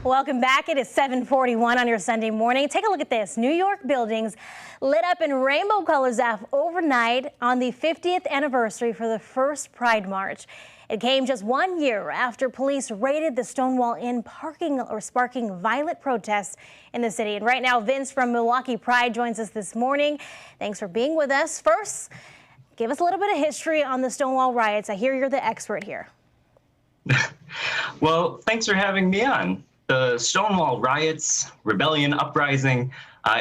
Welcome back. It is 7:41 on your Sunday morning. Take a look at this. New York buildings lit up in rainbow colors overnight on the 50th anniversary for the first Pride March. It came just 1 year after police raided the Stonewall Inn sparking violent protests in the city. And right now, Vince from Milwaukee Pride joins us this morning. Thanks for being with us. First, give us a little bit of history on the Stonewall riots. I hear you're the expert here. Well, thanks for having me on. The Stonewall riots, rebellion, uprising,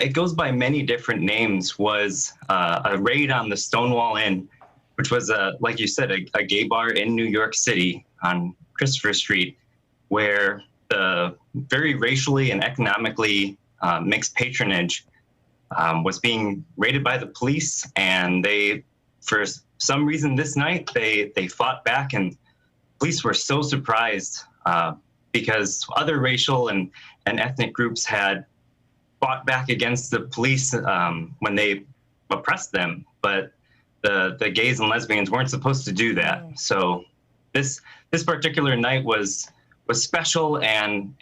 it goes by many different names, was a raid on the Stonewall Inn, which was, like you said, a gay bar in New York City on Christopher Street, where the very racially and economically mixed patronage was being raided by the police. And they, for some reason this night, they fought back, and police were so surprised because other racial and ethnic groups had fought back against the police when they oppressed them, but the gays and lesbians weren't supposed to do that. So this particular night was special, and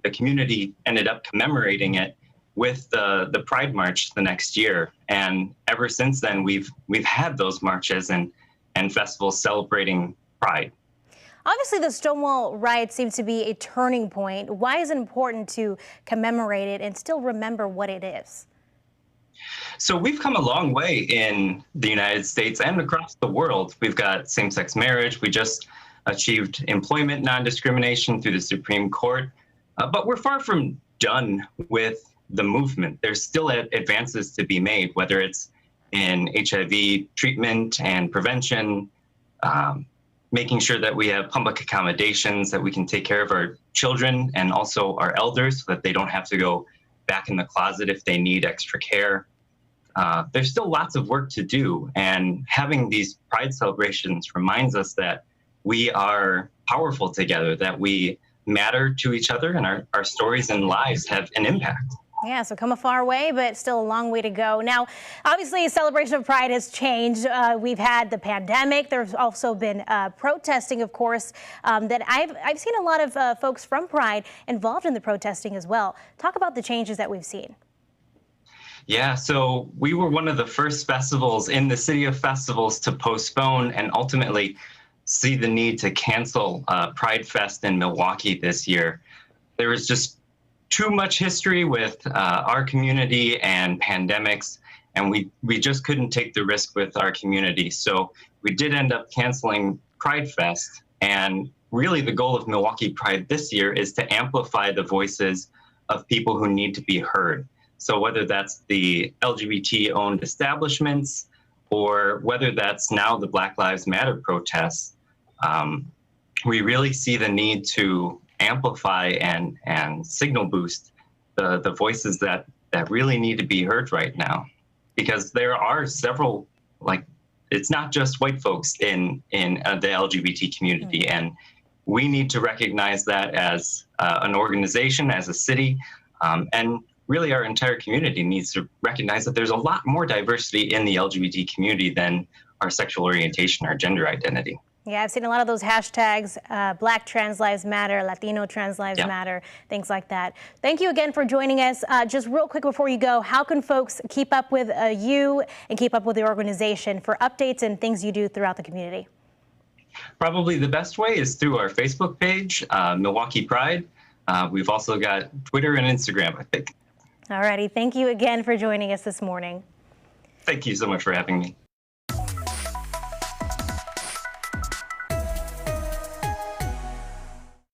the community ended up commemorating it with the Pride March the next year. And ever since then, we've had those marches and festivals celebrating Pride. Obviously, the Stonewall riot seems to be a turning point. Why is it important to commemorate it and still remember what it is? So we've come a long way in the United States and across the world. We've got same-sex marriage. We just achieved employment non-discrimination through the Supreme Court. But we're far from done with the movement. There's still advances to be made, whether it's in HIV treatment and prevention, making sure that we have public accommodations, that we can take care of our children and also our elders so that they don't have to go back in the closet if they need extra care. There's still lots of work to do, and having these Pride celebrations reminds us that we are powerful together, that we matter to each other, and our stories and lives have an impact. Yeah, so come a far way, but still a long way to go. Now, obviously, celebration of Pride has changed. We've had the pandemic. There's also been protesting, of course, that I've seen a lot of folks from Pride involved in the protesting as well. Talk about the changes that we've seen. Yeah, so we were one of the first festivals in the City of Festivals to postpone and ultimately see the need to cancel Pride Fest in Milwaukee this year. There was just too much history with our community and pandemics, and we just couldn't take the risk with our community. So we did end up canceling Pride Fest, and really the goal of Milwaukee Pride this year is to amplify the voices of people who need to be heard. So whether that's the LGBT-owned establishments or whether that's now the Black Lives Matter protests, we really see the need to amplify and signal boost the voices that really need to be heard right now, because there are several, like, it's not just white folks in the LGBT community, and we need to recognize that as an organization, as a city, and really our entire community needs to recognize that there's a lot more diversity in the LGBT community than our sexual orientation or gender identity. Yeah, I've seen a lot of those hashtags, Black Trans Lives Matter, Latino Trans Lives Matter, things like that. Thank you again for joining us. Just real quick before you go, how can folks keep up with you and keep up with the organization for updates and things you do throughout the community? Probably the best way is through our Facebook page, Milwaukee Pride. We've also got Twitter and Instagram, I think. All righty. Thank you again for joining us this morning. Thank you so much for having me.